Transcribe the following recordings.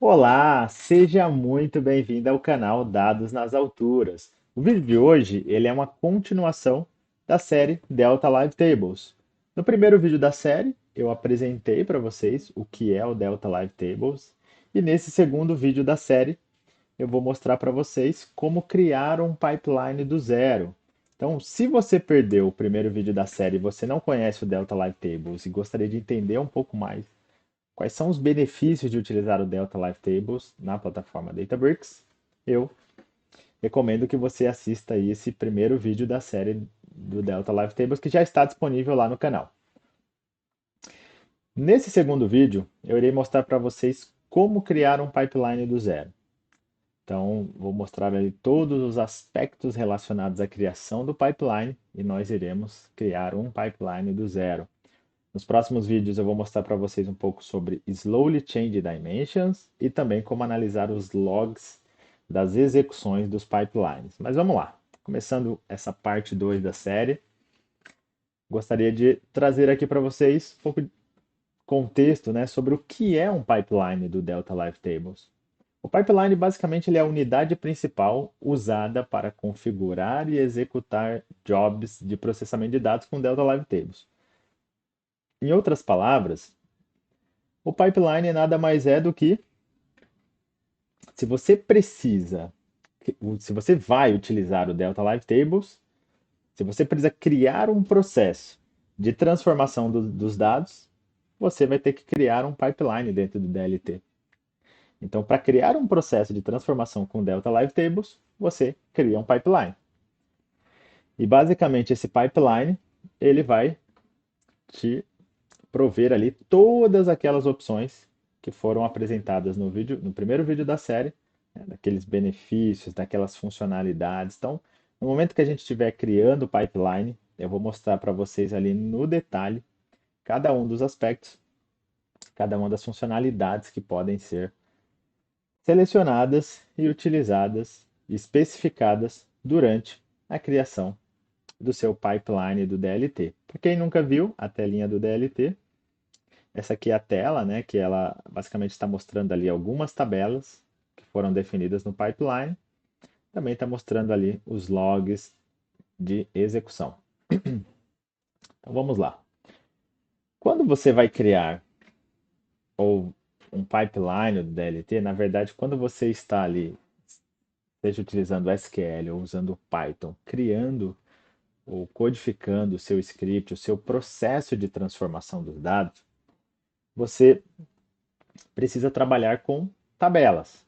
Olá, seja muito bem-vindo ao canal Dados nas Alturas. O vídeo de hoje, ele é uma continuação da série Delta Live Tables. No primeiro vídeo da série, eu apresentei para vocês o que é o Delta Live Tables, e nesse segundo vídeo da série, eu vou mostrar para vocês como criar um pipeline do zero. Então, se você perdeu o primeiro vídeo da série e você não conhece o Delta Live Tables e gostaria de entender um pouco mais quais são os benefícios de utilizar o Delta Live Tables na plataforma Databricks, eu recomendo que você assista aí esse primeiro vídeo da série do Delta Live Tables que já está disponível lá no canal. Nesse segundo vídeo, eu irei mostrar para vocês como criar um pipeline do zero. Então, vou mostrar ali todos os aspectos relacionados à criação do pipeline e nós iremos criar um pipeline do zero. Nos próximos vídeos eu vou mostrar para vocês um pouco sobre Slowly Change Dimensions e também como analisar os logs das execuções dos pipelines. Mas vamos lá. Começando essa parte 2 da série, gostaria de trazer aqui para vocês um pouco de contexto, né, sobre o que é um pipeline do Delta Live Tables. O pipeline basicamente ele é a unidade principal usada para configurar e executar jobs de processamento de dados com Delta Live Tables. Em outras palavras, o pipeline nada mais é do que se você precisa, se você vai utilizar o Delta Live Tables, se você precisa criar um processo de transformação dos dados, você vai ter que criar um pipeline dentro do DLT. Então, para criar um processo de transformação com Delta Live Tables, você cria um pipeline. E basicamente esse pipeline, ele vai te prover ali todas aquelas opções que foram apresentadas no vídeo, no primeiro vídeo da série, né, daqueles benefícios, daquelas funcionalidades. Então, no momento que a gente estiver criando o pipeline, eu vou mostrar para vocês ali no detalhe cada um dos aspectos, cada uma das funcionalidades que podem ser selecionadas e utilizadas, especificadas durante a criação do seu pipeline do DLT. Para quem nunca viu a telinha do DLT, essa aqui é a tela, né, que ela basicamente está mostrando ali algumas tabelas que foram definidas no pipeline. Também está mostrando ali os logs de execução. Então vamos lá. Quando você vai criar ou um pipeline do DLT, na verdade, quando você está ali, seja utilizando SQL ou usando Python, criando ou codificando o seu script, o seu processo de transformação dos dados, você precisa trabalhar com tabelas.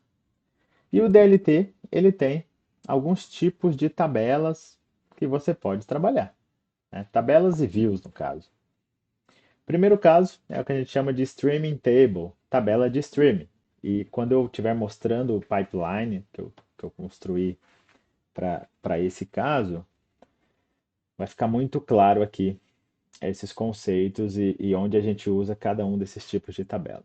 E o DLT, ele tem alguns tipos de tabelas que você pode trabalhar, né? Tabelas e views, no caso. O primeiro caso é o que a gente chama de Streaming Table, tabela de streaming. E quando eu estiver mostrando o pipeline que eu construí para esse caso, vai ficar muito claro aqui esses conceitos e onde a gente usa cada um desses tipos de tabelas.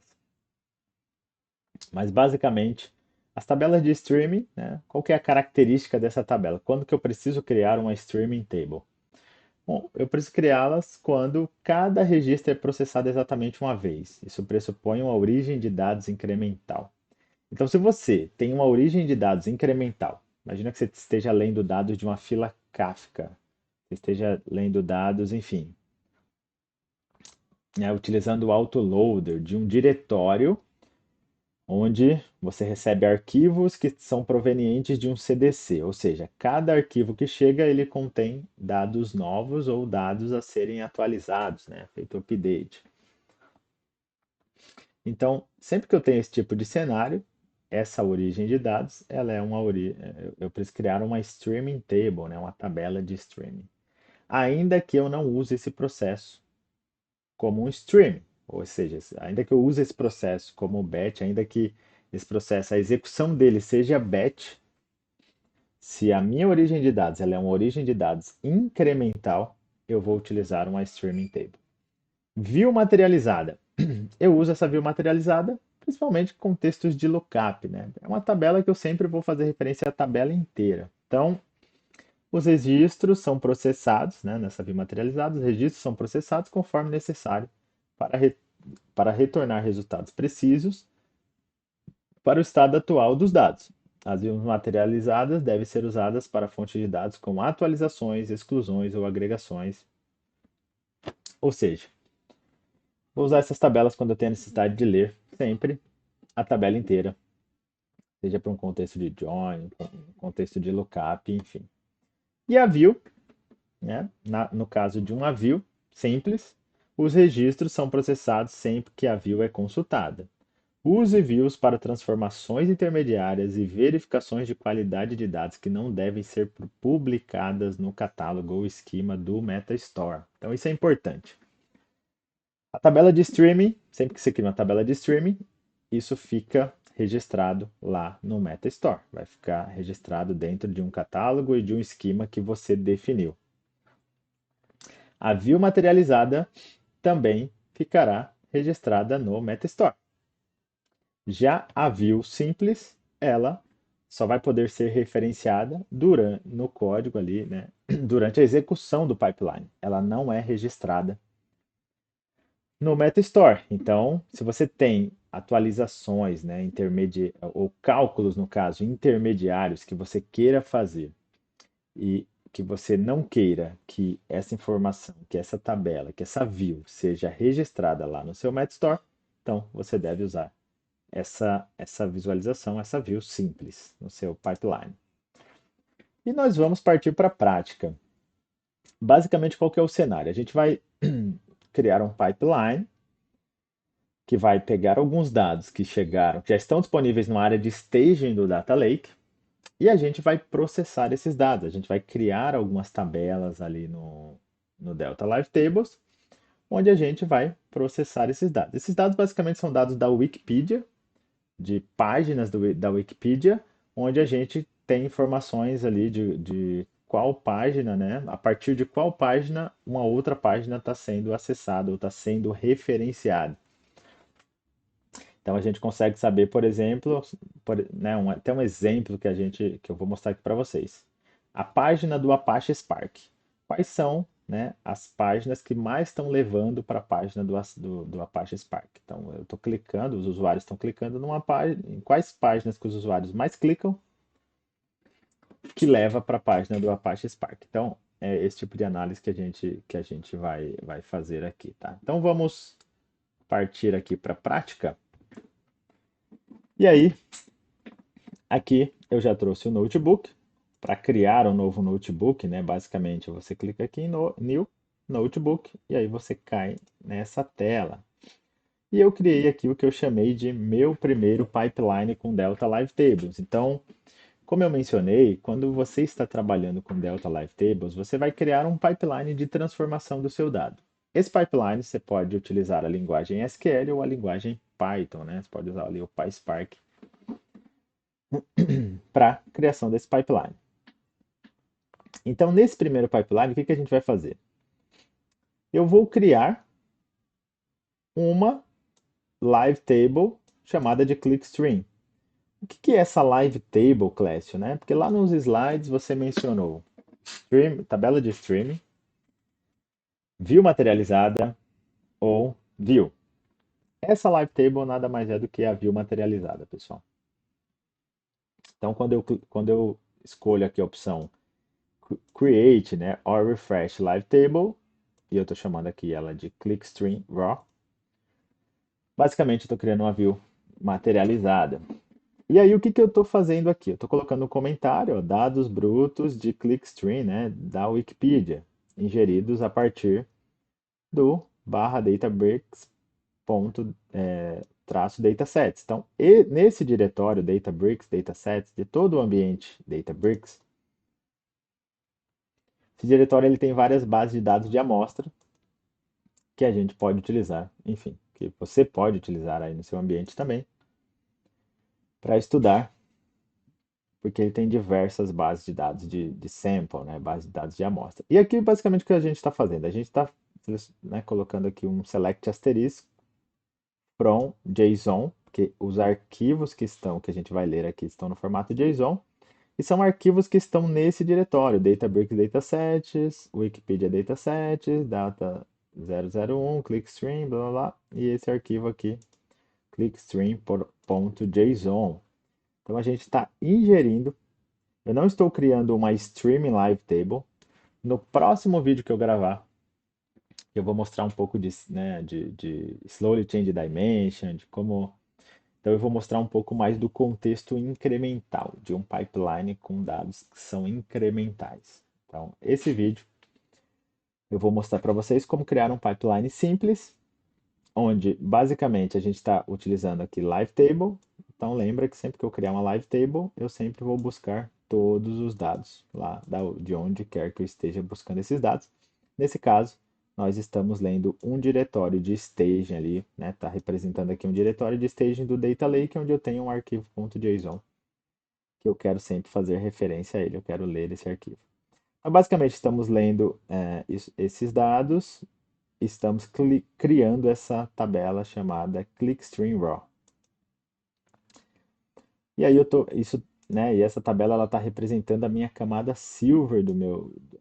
Mas basicamente, as tabelas de streaming, né? Qual que é a característica dessa tabela? Quando que eu preciso criar uma streaming table? Bom, eu preciso criá-las quando cada registro é processado exatamente uma vez. Isso pressupõe uma origem de dados incremental. Então, se você tem uma origem de dados incremental, imagina que você esteja lendo dados de uma fila Kafka, você esteja lendo dados, enfim, né, utilizando o autoloader de um diretório onde você recebe arquivos que são provenientes de um CDC, ou seja, cada arquivo que chega ele contém dados novos ou dados a serem atualizados, né, feito update. Então, sempre que eu tenho esse tipo de cenário, essa origem de dados, ela é uma eu preciso criar uma streaming table, né, uma tabela de streaming. Ainda que eu não use esse processo como um stream, ou seja, ainda que eu use esse processo como um batch, ainda que esse processo, a execução dele seja batch, se a minha origem de dados ela é uma origem de dados incremental, eu vou utilizar uma streaming table. View materializada. Eu uso essa view materializada principalmente com textos de lookup, né? É uma tabela que eu sempre vou fazer referência à tabela inteira. Então, os registros são processados, né, nessa view materializada, os registros são processados conforme necessário para, para retornar resultados precisos para o estado atual dos dados. As views materializadas devem ser usadas para fontes de dados com atualizações, exclusões ou agregações. Ou seja, vou usar essas tabelas quando eu tenho a necessidade de ler sempre a tabela inteira, seja para um contexto de join, um contexto de lookup, enfim. E a view, né? No caso de uma view simples, os registros são processados sempre que a view é consultada. Use views para transformações intermediárias e verificações de qualidade de dados que não devem ser publicadas no catálogo ou esquema do MetaStore. Então, isso é importante. A tabela de streaming, sempre que você cria uma tabela de streaming, isso fica registrado lá no MetaStore. Vai ficar registrado dentro de um catálogo e de um esquema que você definiu. A view materializada também ficará registrada no MetaStore. Já a view simples, ela só vai poder ser referenciada no código ali, né, durante a execução do pipeline. Ela não é registrada no MetaStore. Então, se você tem atualizações, né, ou cálculos, no caso, intermediários que você queira fazer e que você não queira que essa informação, que essa tabela, que essa view seja registrada lá no seu MetaStore, então você deve usar essa visualização, essa view simples no seu pipeline. E nós vamos partir para a prática. Basicamente, qual que é o cenário? A gente vai criar um pipeline que vai pegar alguns dados que chegaram, que já estão disponíveis na área de staging do Data Lake, e a gente vai processar esses dados. A gente vai criar algumas tabelas ali no Delta Live Tables, onde a gente vai processar esses dados. Esses dados basicamente são dados da Wikipedia, de páginas da Wikipedia, onde a gente tem informações ali de qual página, né? A partir de qual página uma outra página está sendo acessada ou está sendo referenciada. Então a gente consegue saber, por exemplo, né, até um exemplo que eu vou mostrar aqui para vocês. A página do Apache Spark. Quais são, né, as páginas que mais estão levando para a página do Apache Spark? Então eu estou clicando, os usuários estão clicando numa página, em quais páginas que os usuários mais clicam que leva para a página do Apache Spark. Então é esse tipo de análise que a gente vai fazer aqui, tá? Então vamos partir aqui para a prática. E aí, aqui eu já trouxe o notebook. Para criar um novo notebook, né? Basicamente, você clica aqui em New Notebook e aí você cai nessa tela. E eu criei aqui o que eu chamei de meu primeiro pipeline com Delta Live Tables. Então, como eu mencionei, quando você está trabalhando com Delta Live Tables, você vai criar um pipeline de transformação do seu dado. Esse pipeline você pode utilizar a linguagem SQL ou a linguagem Python, né? Você pode usar ali o PySpark para a criação desse pipeline. Então, nesse primeiro pipeline, o que a gente vai fazer? Eu vou criar uma live table chamada de clickstream. O que é essa live table, Clécio, né? Porque lá nos slides você mencionou tabela de streaming, view materializada ou view. Essa live table nada mais é do que a view materializada, pessoal. Então, quando eu escolho aqui a opção create, né, or refresh live table, e eu estou chamando aqui ela de clickstream raw, basicamente, eu estou criando uma view materializada. E aí, o que eu estou fazendo aqui? Eu estou colocando um comentário, ó, dados brutos de clickstream, né, da Wikipedia, ingeridos a partir do barra databricks ponto, traço datasets. Então, nesse diretório Databricks, datasets, de todo o ambiente Databricks, esse diretório ele tem várias bases de dados de amostra que a gente pode utilizar, enfim, que você pode utilizar aí no seu ambiente também, para estudar, porque ele tem diversas bases de dados de sample, né, base de dados de amostra. E aqui, basicamente, o que a gente está fazendo? A gente está, né, colocando aqui um select asterisk from JSON, que os arquivos que a gente vai ler aqui estão no formato JSON, e são arquivos que estão nesse diretório, Databricks Datasets, Wikipedia Datasets, Data 001, Clickstream, blá blá blá, e esse arquivo aqui, clickstream.py. live.json. Então a gente está ingerindo. Eu não estou criando uma stream live table. No próximo vídeo que eu gravar, eu vou mostrar um pouco de slowly change dimension, de como. Então eu vou mostrar um pouco mais do contexto incremental de um pipeline com dados que são incrementais. Então, esse vídeo eu vou mostrar para vocês como criar um pipeline simples, onde basicamente a gente está utilizando aqui live table. Então lembra que sempre que eu criar uma live table, eu sempre vou buscar todos os dados lá de onde quer que eu esteja buscando esses dados. Nesse caso, nós estamos lendo um diretório de staging ali, né? Está representando aqui um diretório de staging do Data Lake, onde eu tenho um arquivo .json que eu quero sempre fazer referência a ele, eu quero ler esse arquivo. Então, basicamente, estamos lendo esses dados, estamos criando essa tabela chamada clickstream_raw. E aí né, e essa tabela ela está representando a minha camada silver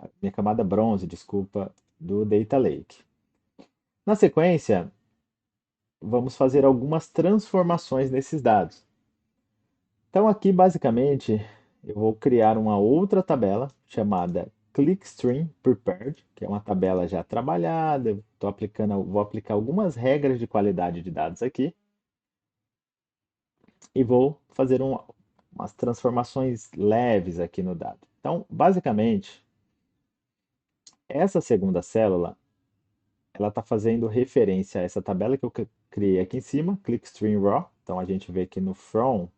a minha camada bronze, desculpa, do Data Lake. Na sequência, vamos fazer algumas transformações nesses dados. Então aqui basicamente eu vou criar uma outra tabela chamada clickstream prepared, que é uma tabela já trabalhada. Vou aplicar algumas regras de qualidade de dados aqui e vou fazer umas transformações leves aqui no dado. Então, basicamente, essa segunda célula, ela está fazendo referência a essa tabela que eu criei aqui em cima, clickstream raw. Então, a gente vê que no from,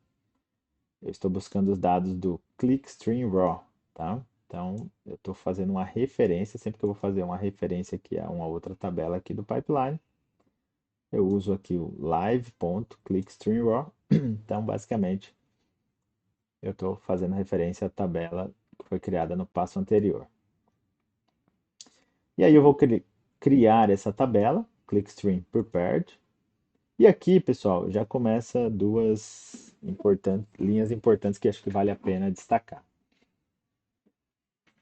eu estou buscando os dados do clickstream raw, tá? Então, eu estou fazendo uma referência, sempre que eu vou fazer uma referência aqui a uma outra tabela aqui do pipeline, eu uso aqui o live.clickstream_raw. Então, basicamente, eu estou fazendo referência à tabela que foi criada no passo anterior. E aí eu vou criar essa tabela, clickstream prepared. E aqui, pessoal, já começa duas linhas importantes que acho que vale a pena destacar.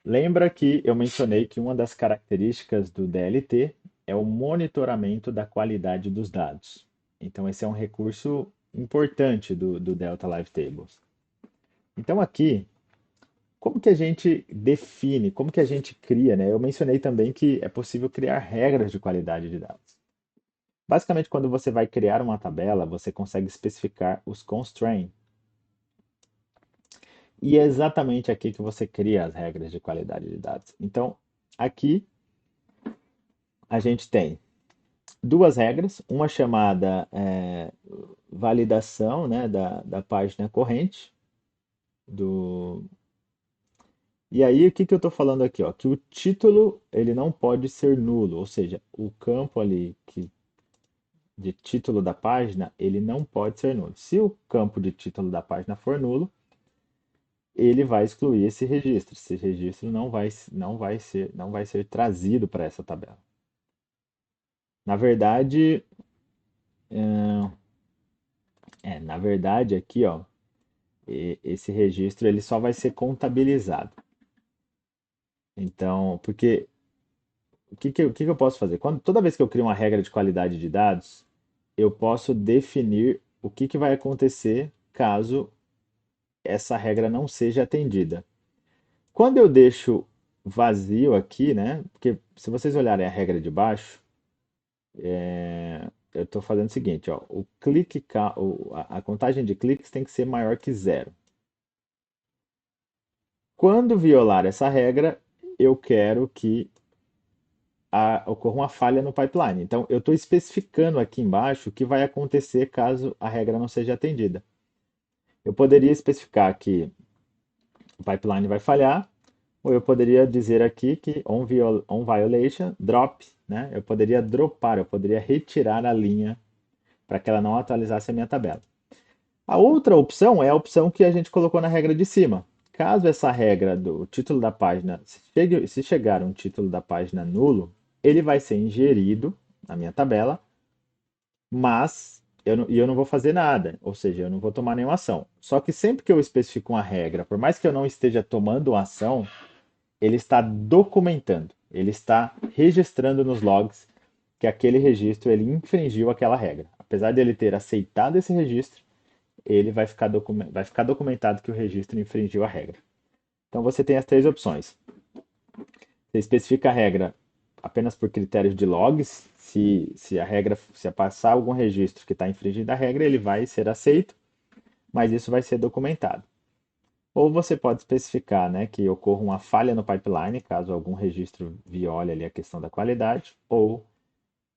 Lembra que eu mencionei que uma das características do DLT é o monitoramento da qualidade dos dados. Então, esse é um recurso importante do Delta Live Tables. Então, aqui, como que a gente define, como que a gente cria, né? Eu mencionei também que é possível criar regras de qualidade de dados. Basicamente, quando você vai criar uma tabela, você consegue especificar os constraints. E é exatamente aqui que você cria as regras de qualidade de dados. Então, aqui a gente tem duas regras, uma chamada validação, né, da página corrente. E aí, o que que eu estou falando aqui? Ó? Que o título ele não pode ser nulo, ou seja, o campo ali de título da página ele não pode ser nulo. Se o campo de título da página for nulo, ele vai excluir esse registro. Esse registro não vai ser trazido para essa tabela. Na verdade, na verdade aqui, ó, esse registro ele só vai ser contabilizado. Então, porque o que que eu posso fazer? Toda vez que eu crio uma regra de qualidade de dados, eu posso definir o que que vai acontecer caso essa regra não seja atendida. Quando eu deixo vazio aqui, né? Porque se vocês olharem a regra de baixo, eu estou fazendo o seguinte, ó, a contagem de cliques tem que ser maior que zero. Quando violar essa regra, eu quero que ocorra uma falha no pipeline. Então, eu estou especificando aqui embaixo o que vai acontecer caso a regra não seja atendida. Eu poderia especificar que o pipeline vai falhar, ou eu poderia dizer aqui que on violation, drop, né? Eu poderia dropar, eu poderia retirar a linha para que ela não atualizasse a minha tabela. A outra opção é a opção que a gente colocou na regra de cima. Caso essa regra do título da página, se chegar um título da página nulo, ele vai ser ingerido na minha tabela, mas eu não vou fazer nada, ou seja, eu não vou tomar nenhuma ação. Só que sempre que eu especifico uma regra, por mais que eu não esteja tomando uma ação, ele está documentando, ele está registrando nos logs que aquele registro ele infringiu aquela regra. Apesar de ele ter aceitado esse registro, ele vai ficar documentado que o registro infringiu a regra. Então você tem as três opções. Você especifica a regra apenas por critérios de logs. Se a regra, se passar algum registro que está infringindo a regra, ele vai ser aceito, mas isso vai ser documentado. Ou você pode especificar, né, que ocorra uma falha no pipeline, caso algum registro viole ali a questão da qualidade, ou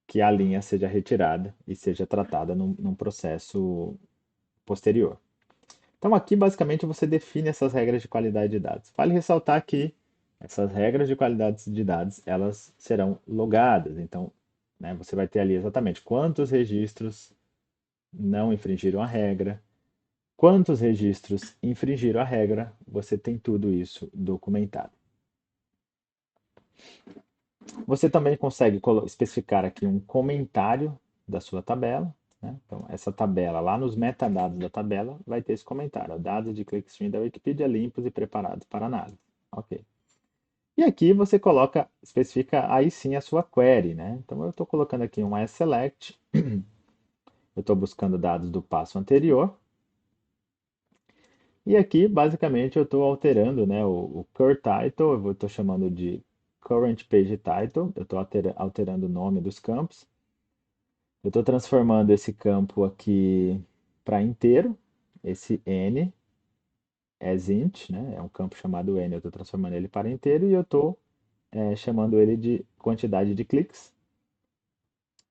que a linha seja retirada e seja tratada num processo posterior. Então aqui basicamente você define essas regras de qualidade de dados. Vale ressaltar que essas regras de qualidade de dados, elas serão logadas. Então, né, você vai ter ali exatamente quantos registros não infringiram a regra, quantos registros infringiram a regra, você tem tudo isso documentado. Você também consegue especificar aqui um comentário da sua tabela, né? Então, essa tabela, lá nos metadados da tabela, vai ter esse comentário: dados de clickstream da Wikipedia limpos e preparados para análise. Ok. E aqui você especifica aí sim a sua query, né? Então eu estou colocando aqui um select, eu estou buscando dados do passo anterior, e aqui basicamente eu estou alterando, né, o cur title, eu estou chamando de current page title, eu estou alterando o nome dos campos, eu estou transformando esse campo aqui para inteiro, esse n as int, né, é um campo chamado n, eu estou transformando ele para inteiro e eu estou chamando ele de quantidade de cliques.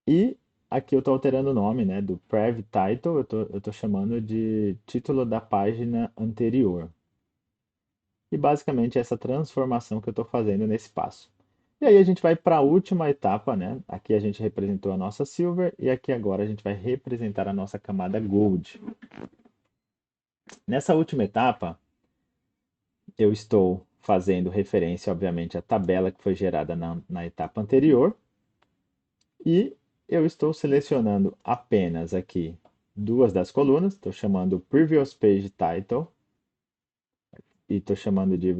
E aqui eu estou alterando o nome, né, do prev title, eu estou chamando de título da página anterior. E basicamente essa transformação que eu estou fazendo nesse passo. E aí a gente vai para a última etapa, né? Aqui a gente representou a nossa silver e aqui agora a gente vai representar a nossa camada gold. Nessa última etapa, eu estou fazendo referência, obviamente, à tabela que foi gerada na etapa anterior e eu estou selecionando apenas aqui duas das colunas, estou chamando Previous Page Title e estou chamando de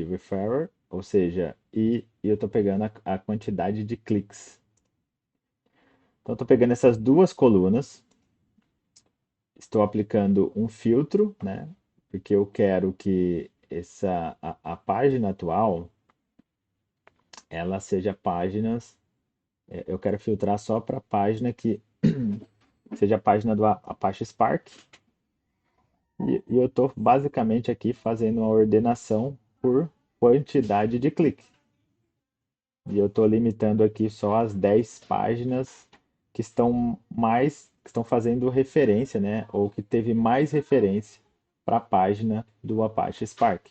referrer, ou seja, e eu estou pegando a quantidade de cliques. Então, estou pegando essas duas colunas, estou aplicando um filtro, né? Porque eu quero que a página atual ela seja páginas, eu quero filtrar só para a página que seja a página do Apache Spark. E eu estou basicamente aqui fazendo uma ordenação por quantidade de clique. E eu estou limitando aqui só as 10 páginas que estão fazendo referência, né? Ou que teve mais referência para a página do Apache Spark.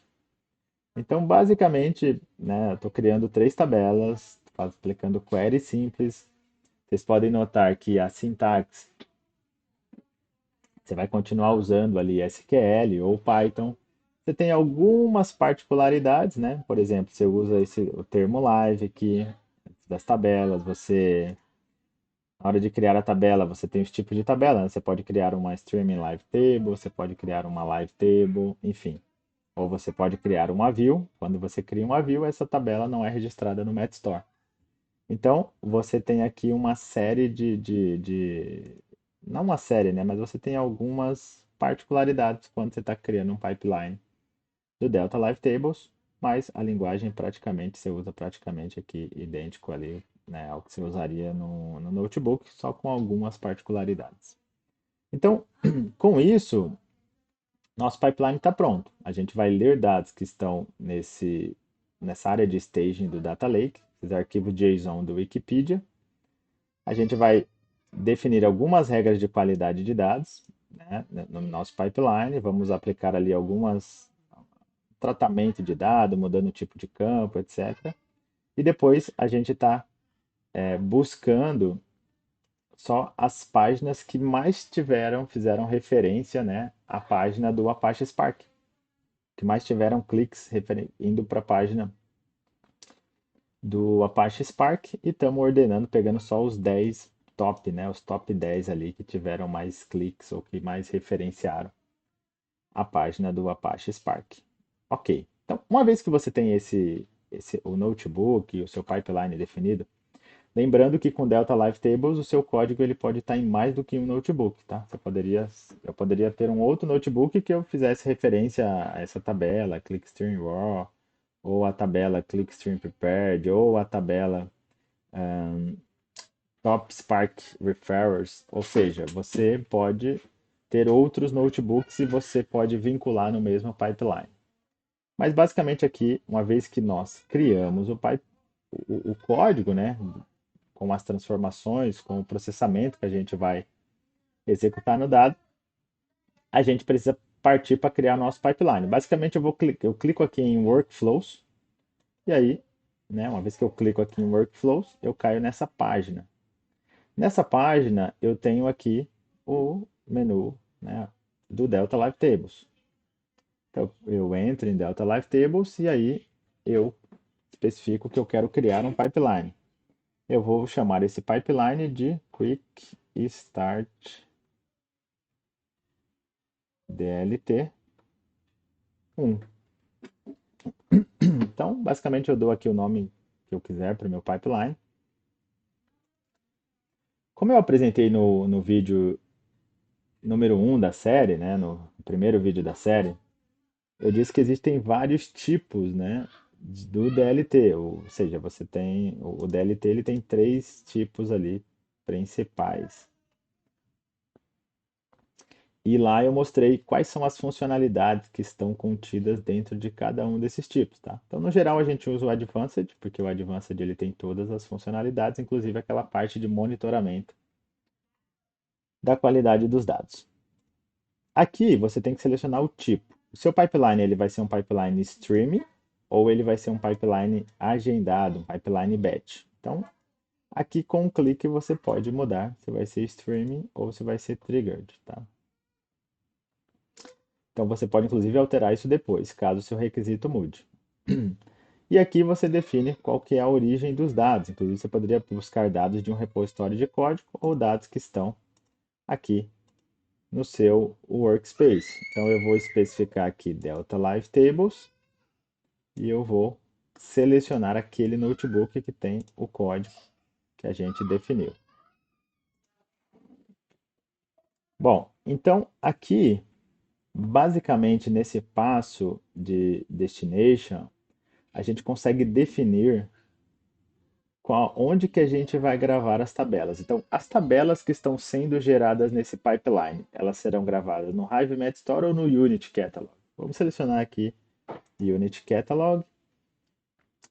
Então, basicamente, né, eu estou criando três tabelas, aplicando query simples. Vocês podem notar que a sintaxe, você vai continuar usando ali SQL ou Python. Você tem algumas particularidades, né? Por exemplo, você usa o termo live aqui das tabelas, na hora de criar a tabela, você tem os tipos de tabela, né? Você pode criar uma Streaming Live Table, você pode criar uma Live Table, enfim. Ou você pode criar uma view. Quando você cria uma view, essa tabela não é registrada no Metstore. Então, você tem aqui uma série não uma série, né? Mas você tem algumas particularidades quando você está criando um pipeline do Delta Live Tables, mas a linguagem praticamente, você usa praticamente aqui idêntico ali, né, ao que você usaria no notebook, só com algumas particularidades. Então, com isso, nosso pipeline está pronto. A gente vai ler dados que estão nessa área de staging do Data Lake, esses arquivos JSON do Wikipedia. A gente vai definir algumas regras de qualidade de dados, né, no nosso pipeline. Vamos aplicar ali algumas tratamento de dado, mudando o tipo de campo, etc. E depois a gente está buscando só as páginas que mais fizeram referência, né, à página do Apache Spark, que mais tiveram cliques indo para a página do Apache Spark e estamos ordenando, pegando só os 10 top, né, os top 10 ali que tiveram mais cliques ou que mais referenciaram a página do Apache Spark. Ok. Então, uma vez que você tem o notebook e o seu pipeline definido, Lembrando que com Delta Live Tables o seu código ele pode estar em mais do que um notebook, tá? Eu poderia ter um outro notebook que eu fizesse referência a essa tabela, Clickstream Raw, ou a tabela Clickstream Prepared, ou a tabela Top Spark Referrers. Ou seja, você pode ter outros notebooks e você pode vincular no mesmo pipeline. Mas basicamente aqui, uma vez que nós criamos o código, né, com as transformações, com o processamento que a gente vai executar no dado, a gente precisa partir para criar nosso pipeline. Basicamente eu clico aqui em Workflows e aí, né, uma vez que eu clico aqui em Workflows, eu caio nessa página. Nessa página eu tenho aqui o menu, né, do Delta Live Tables. Então, eu entro em Delta Live Tables e aí eu especifico que eu quero criar um pipeline. Eu vou chamar esse pipeline de Quick Start DLT 1. Então, basicamente, eu dou aqui o nome que eu quiser para o meu pipeline. Como eu apresentei no vídeo número 1 da série, né, no primeiro vídeo da série, eu disse que existem vários tipos, né, do DLT, ou seja, você tem o DLT, ele tem três tipos ali principais. E lá eu mostrei quais são as funcionalidades que estão contidas dentro de cada um desses tipos, tá? Então, no geral, a gente usa o Advanced, porque o Advanced ele tem todas as funcionalidades, inclusive aquela parte de monitoramento da qualidade dos dados. Aqui você tem que selecionar o tipo. O seu pipeline ele vai ser um pipeline streaming ou ele vai ser um pipeline agendado, um pipeline batch. Então, aqui com um clique você pode mudar se vai ser streaming ou se vai ser triggered, tá? Então você pode inclusive alterar isso depois, caso o seu requisito mude. E aqui você define qual que é a origem dos dados. Inclusive você poderia buscar dados de um repositório de código ou dados que estão aqui no seu workspace. Então eu vou especificar aqui Delta Live Tables e eu vou selecionar aquele notebook que tem o código que a gente definiu. Bom, então aqui, basicamente nesse passo de destination, a gente consegue definir onde que a gente vai gravar as tabelas. Então, as tabelas que estão sendo geradas nesse pipeline, elas serão gravadas no Hive Med Store ou no Unity Catalog. Vamos selecionar aqui Unity Catalog.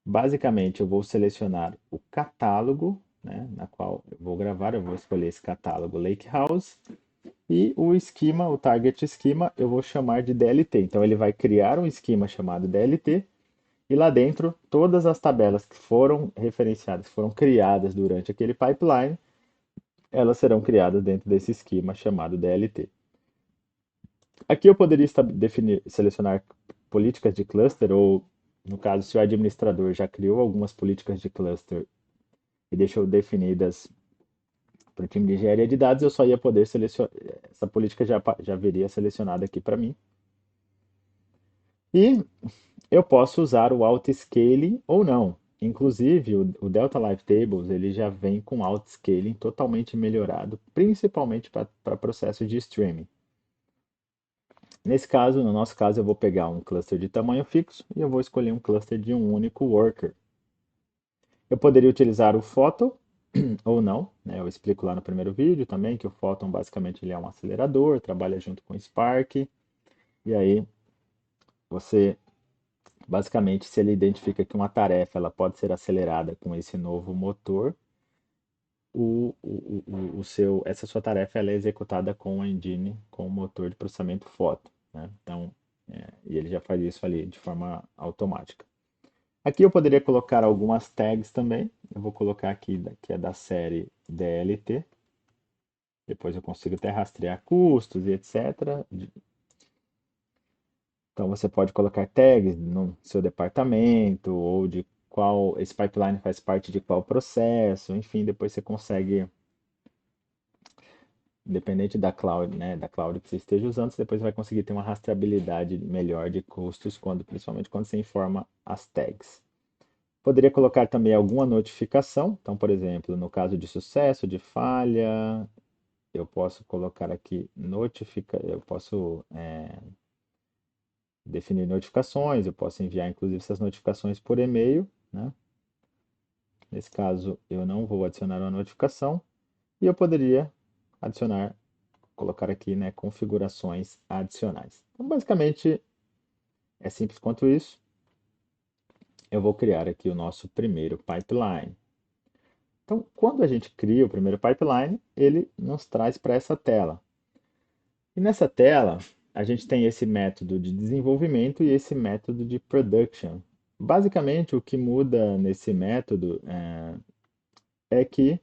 Basicamente, eu vou selecionar o catálogo, né, na qual eu vou gravar. Eu vou escolher esse catálogo Lakehouse. E o esquema, o target esquema, eu vou chamar de DLT. Então, ele vai criar um esquema chamado DLT. E lá dentro, todas as tabelas que foram referenciadas, que foram criadas durante aquele pipeline, elas serão criadas dentro desse esquema chamado DLT. Aqui eu poderia selecionar políticas de cluster, ou no caso, se o administrador já criou algumas políticas de cluster e deixou definidas para o time de engenharia de dados, eu só ia poder selecionar, essa política já viria selecionada aqui para mim. E eu posso usar o auto-scaling ou não. Inclusive, o Delta Live Tables ele já vem com auto-scaling totalmente melhorado, principalmente para processos de streaming. Nesse caso, no nosso caso, eu vou pegar um cluster de tamanho fixo e eu vou escolher um cluster de um único worker. Eu poderia utilizar o Photon ou não, né? Eu explico lá no primeiro vídeo também que o Photon basicamente ele é um acelerador, trabalha junto com o Spark, e aí você basicamente, se ele identifica que uma tarefa ela pode ser acelerada com esse novo motor, essa sua tarefa ela é executada com o engine, com o motor de processamento Photon, né? Então, e ele já faz isso ali de forma automática. Aqui eu poderia colocar algumas tags também. Eu vou colocar aqui que é da série DLT. Depois eu consigo até rastrear custos e etc. Então você pode colocar tags no seu departamento ou de qual esse pipeline faz parte de qual processo, enfim, depois você consegue, independente da cloud, né, da cloud que você esteja usando, você depois vai conseguir ter uma rastreabilidade melhor de custos principalmente quando você informa as tags. Poderia colocar também alguma notificação. Então, por exemplo, no caso de sucesso, de falha, eu posso colocar aqui eu posso definir notificações, eu posso enviar inclusive essas notificações por e-mail, né? Nesse caso, eu não vou adicionar uma notificação e eu poderia adicionar, colocar aqui, né, configurações adicionais. Então, basicamente, é simples quanto isso. Eu vou criar aqui o nosso primeiro pipeline. Então, quando a gente cria o primeiro pipeline, ele nos traz para essa tela. E nessa tela, a gente tem esse método de desenvolvimento e esse método de production. Basicamente, o que muda nesse método é que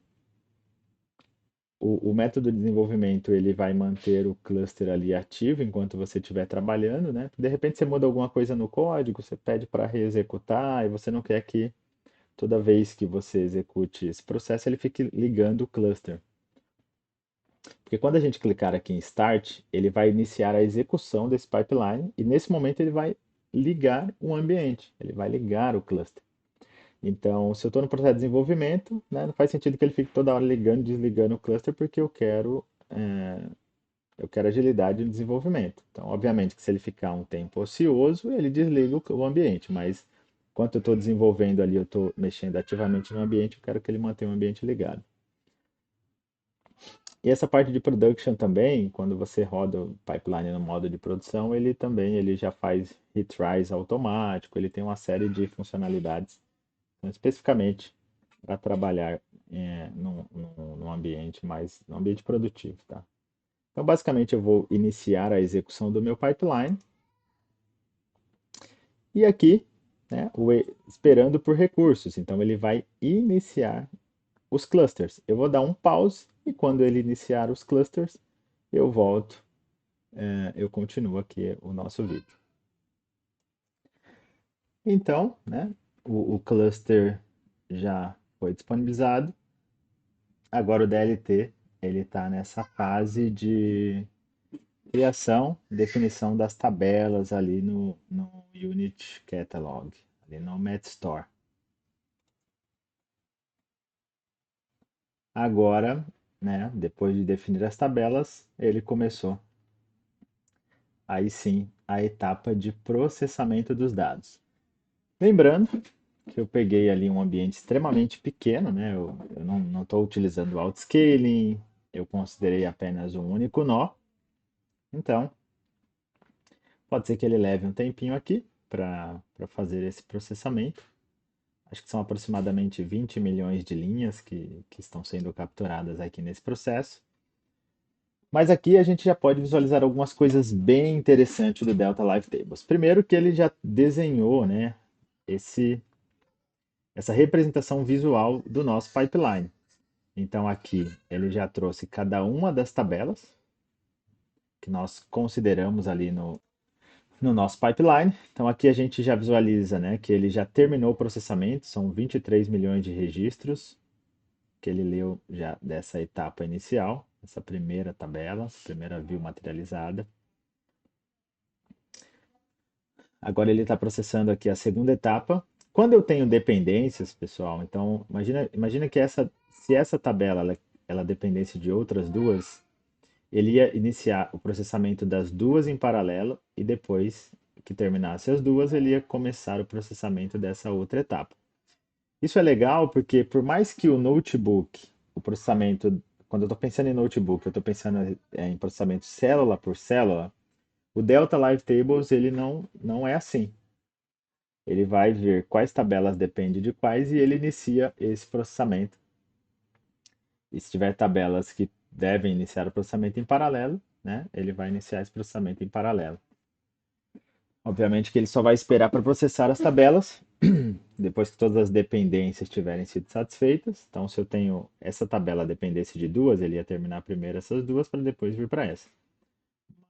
o método de desenvolvimento ele vai manter o cluster ali ativo enquanto você estiver trabalhando, né? De repente você muda alguma coisa no código, você pede para reexecutar e você não quer que toda vez que você execute esse processo ele fique ligando o cluster. Porque quando a gente clicar aqui em Start, ele vai iniciar a execução desse pipeline e nesse momento ele vai ligar o ambiente, ele vai ligar o cluster. Então, se eu estou no processo de desenvolvimento, né, não faz sentido que ele fique toda hora ligando e desligando o cluster, porque eu quero agilidade no desenvolvimento. Então, obviamente que se ele ficar um tempo ocioso, ele desliga o ambiente, mas enquanto eu estou desenvolvendo ali, eu estou mexendo ativamente no ambiente, eu quero que ele mantenha o ambiente ligado. E essa parte de production também, quando você roda o pipeline no modo de produção, ele já faz retries automático, ele tem uma série de funcionalidades, então, especificamente para trabalhar num ambiente no ambiente produtivo, tá? Então, basicamente, eu vou iniciar a execução do meu pipeline e aqui, né, esperando por recursos. Então, ele vai iniciar os clusters. Eu vou dar um pause e quando ele iniciar os clusters, eu volto, eu continuo aqui o nosso vídeo. Então, né, o cluster já foi disponibilizado. Agora o DLT ele está nessa fase de criação, definição das tabelas ali no Unit Catalog, ali no MetStore. Agora, né, depois de definir as tabelas, ele começou aí sim a etapa de processamento dos dados. Lembrando que eu peguei ali um ambiente extremamente pequeno, né? Eu não estou utilizando o outscaling, eu considerei apenas um único nó. Então, pode ser que ele leve um tempinho aqui para fazer esse processamento. Acho que são aproximadamente 20 milhões de linhas que estão sendo capturadas aqui nesse processo. Mas aqui a gente já pode visualizar algumas coisas bem interessantes do Delta Live Tables. Primeiro que ele já desenhou, né, esse, essa representação visual do nosso pipeline. Então aqui ele já trouxe cada uma das tabelas que nós consideramos ali no nosso pipeline. Então aqui a gente já visualiza, né, que ele já terminou o processamento, são 23 milhões de registros que ele leu já dessa etapa inicial, essa primeira tabela, essa primeira view materializada. Agora ele está processando aqui a segunda etapa. Quando eu tenho dependências, pessoal, então imagina que se essa tabela ela dependesse de outras duas, ele ia iniciar o processamento das duas em paralelo e depois que terminasse as duas, ele ia começar o processamento dessa outra etapa. Isso é legal porque por mais que o notebook, o processamento, quando eu estou pensando em notebook, eu estou pensando em processamento célula por célula, o Delta Live Tables ele não é assim. Ele vai ver quais tabelas dependem de quais e ele inicia esse processamento. E se tiver tabelas que devem iniciar o processamento em paralelo, né, ele vai iniciar esse processamento em paralelo. Obviamente que ele só vai esperar para processar as tabelas depois que todas as dependências tiverem sido satisfeitas. Então, se eu tenho essa tabela dependesse de duas, ele ia terminar primeiro essas duas para depois vir para essa.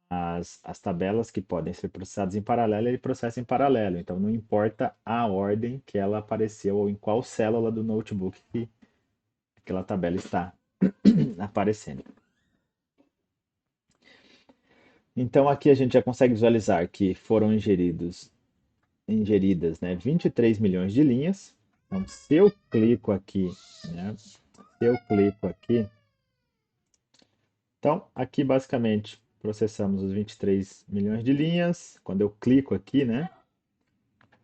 As tabelas que podem ser processadas em paralelo, ele processa em paralelo. Então, não importa a ordem que ela apareceu ou em qual célula do notebook que aquela tabela está aparecendo. Então, aqui a gente já consegue visualizar que foram ingeridas, né, 23 milhões de linhas. Então, se eu clico aqui, né? Se eu clico aqui, então aqui basicamente processamos os 23 milhões de linhas. Quando eu clico aqui, né?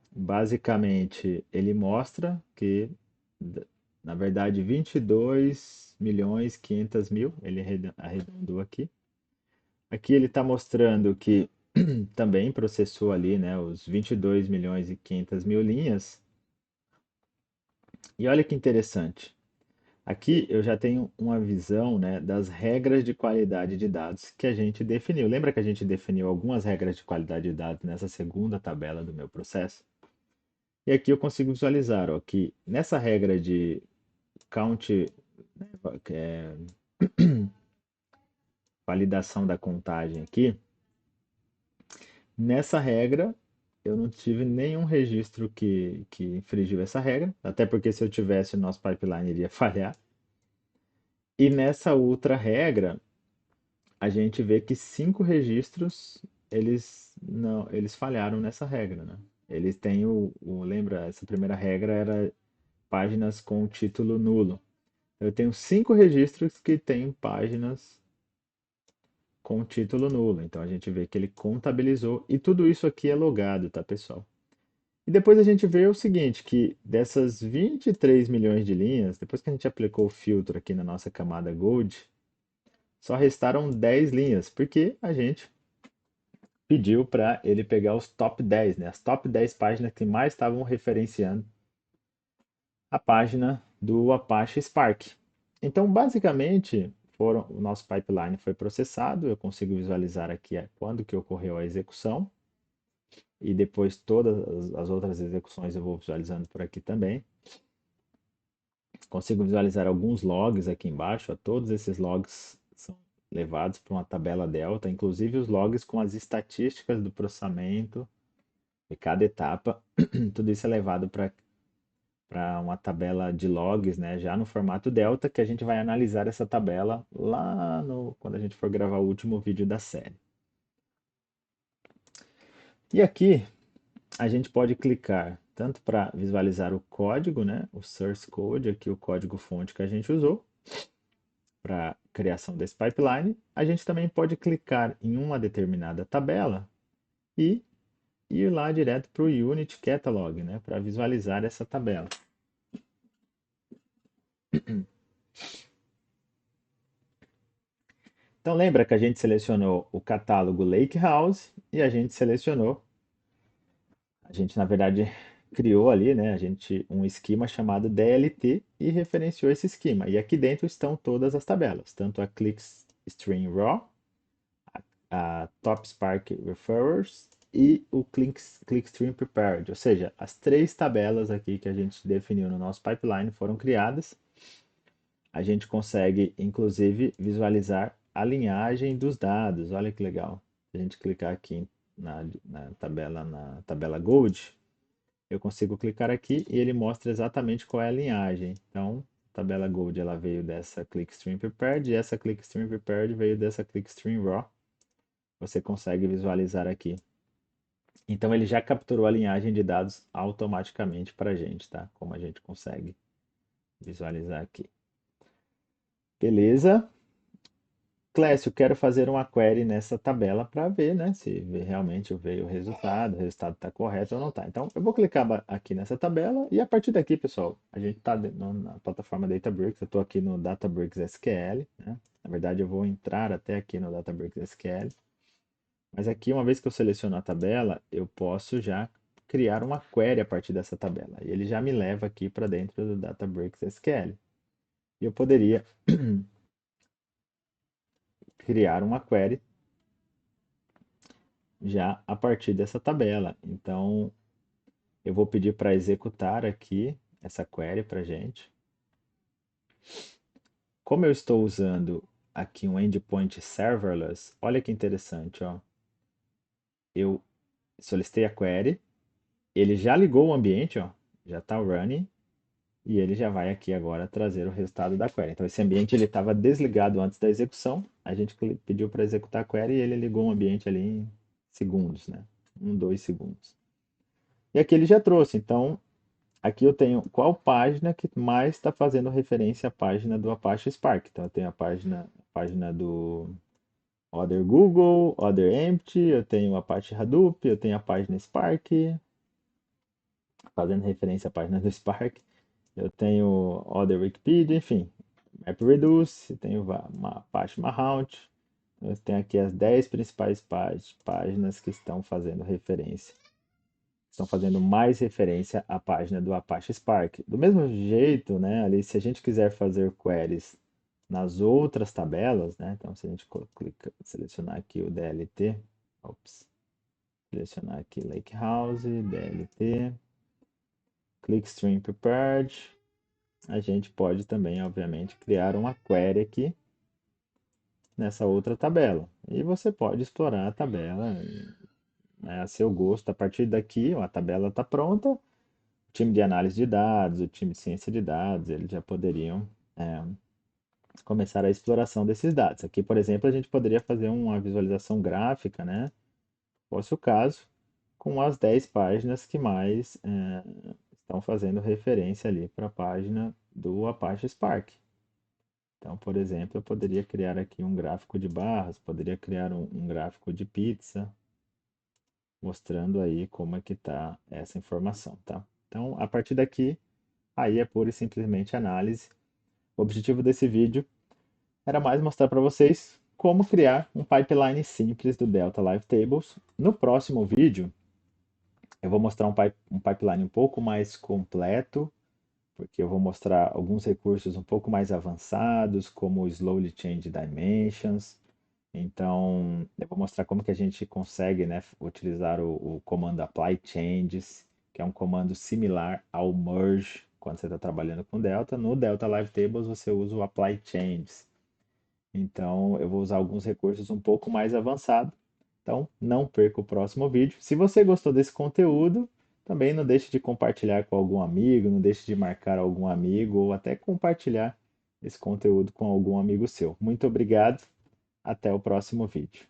Basicamente ele mostra que na verdade 22 milhões 500 mil, ele arredondou aqui. Aqui ele está mostrando que também processou ali, né, os 22 milhões e 500 mil linhas. E olha que interessante. Aqui eu já tenho uma visão, né, das regras de qualidade de dados que a gente definiu. Lembra que a gente definiu algumas regras de qualidade de dados nessa segunda tabela do meu processo? E aqui eu consigo visualizar, ó, que nessa regra de count, né, validação da contagem aqui, nessa regra eu não tive nenhum registro que infringiu essa regra, até porque se eu tivesse o nosso pipeline iria falhar. E nessa outra regra, a gente vê que 5 registros eles falharam nessa regra, né? Eles têm lembra, essa primeira regra era páginas com título nulo. Eu tenho 5 registros que têm páginas com título nulo. Então a gente vê que ele contabilizou e tudo isso aqui é logado, tá, pessoal? E depois a gente vê o seguinte, que dessas 23 milhões de linhas, depois que a gente aplicou o filtro aqui na nossa camada Gold, só restaram 10 linhas, porque a gente pediu para ele pegar os top 10, né? As top 10 páginas que mais estavam referenciando a página do Apache Spark. Então, basicamente, o nosso pipeline foi processado, eu consigo visualizar aqui quando que ocorreu a execução, e depois todas as outras execuções eu vou visualizando por aqui também. Consigo visualizar alguns logs aqui embaixo, todos esses logs são levados para uma tabela Delta, inclusive os logs com as estatísticas do processamento de cada etapa, tudo isso é levado para uma tabela de logs, né, já no formato Delta, que a gente vai analisar essa tabela lá quando a gente for gravar o último vídeo da série. E aqui a gente pode clicar tanto para visualizar o código, né, o source code, aqui o código fonte que a gente usou para a criação desse pipeline. A gente também pode clicar em uma determinada tabela e ir lá direto para o Unit Catalog, né, para visualizar essa tabela. Então lembra que a gente selecionou o catálogo Lakehouse e a gente selecionou, a gente na verdade criou ali, né, um esquema chamado DLT e referenciou esse esquema. E aqui dentro estão todas as tabelas, tanto a ClickStream Raw, a Top Spark Referrers e o ClickStream Prepared, ou seja, as 3 tabelas aqui que a gente definiu no nosso pipeline foram criadas. A gente consegue, inclusive, visualizar a linhagem dos dados. Olha que legal. Se a gente clicar aqui na tabela Gold, eu consigo clicar aqui e ele mostra exatamente qual é a linhagem. Então, a tabela Gold ela veio dessa ClickStream Prepared e essa ClickStream Prepared veio dessa ClickStream Raw. Você consegue visualizar aqui. Então, ele já capturou a linhagem de dados automaticamente para a gente, tá? Como a gente consegue visualizar aqui. Beleza? Clécio, quero fazer uma query nessa tabela para ver, né, se realmente veio o resultado está correto ou não está. Então, eu vou clicar aqui nessa tabela e a partir daqui, pessoal, a gente está na plataforma Databricks, eu estou aqui no Databricks SQL, né? Na verdade, eu vou entrar até aqui no Databricks SQL, mas aqui, uma vez que eu seleciono a tabela, eu posso já criar uma query a partir dessa tabela. E ele já me leva aqui para dentro do Databricks SQL. E eu poderia criar uma query já a partir dessa tabela. Então, eu vou pedir para executar aqui essa query para gente. Como eu estou usando aqui um endpoint serverless, olha que interessante, ó. Eu solicitei a query, ele já ligou o ambiente, ó, já está running, e ele já vai aqui agora trazer o resultado da query. Então, esse ambiente ele estava desligado antes da execução, a gente pediu para executar a query e ele ligou o ambiente ali em segundos, né? 1, 2 segundos. E aqui ele já trouxe, então aqui eu tenho qual página que mais está fazendo referência à página do Apache Spark. Então eu tenho a página do Other Google, Other Empty, eu tenho a Apache Hadoop, eu tenho a página Spark, fazendo referência à página do Spark. Eu tenho Other Wikipedia, enfim, MapReduce, eu tenho uma Apache Mahount. Eu tenho aqui as 10 principais páginas que estão fazendo mais referência à página do Apache Spark. Do mesmo jeito, né, ali, se a gente quiser fazer queries nas outras tabelas, né, então se a gente selecionar aqui o DLT, ops, selecionar aqui Lakehouse, DLT, Clickstream Prepared, a gente pode também, obviamente, criar uma query aqui nessa outra tabela. E você pode explorar a tabela, né, a seu gosto. A partir daqui, ó, a tabela está pronta. O time de análise de dados, o time de ciência de dados, eles já poderiam começar a exploração desses dados. Aqui, por exemplo, a gente poderia fazer uma visualização gráfica, né? Se fosse o caso, com as 10 páginas que mais estão fazendo referência ali para a página do Apache Spark. Então, por exemplo, eu poderia criar aqui um gráfico de barras, poderia criar um gráfico de pizza, mostrando aí como é que está essa informação, tá? Então, a partir daqui, aí é pura e simplesmente análise. O objetivo desse vídeo era mais mostrar para vocês como criar um pipeline simples do Delta Live Tables. No próximo vídeo, eu vou mostrar um pipeline um pouco mais completo, porque eu vou mostrar alguns recursos um pouco mais avançados, como o Slowly Change Dimensions. Então, eu vou mostrar como que a gente consegue, né, utilizar o comando apply changes, que é um comando similar ao merge quando você está trabalhando com Delta. No Delta Live Tables você usa o apply changes. Então, eu vou usar alguns recursos um pouco mais avançados. Então, não perca o próximo vídeo. Se você gostou desse conteúdo, também não deixe de compartilhar com algum amigo, não deixe de marcar algum amigo ou até compartilhar esse conteúdo com algum amigo seu. Muito obrigado. Até o próximo vídeo.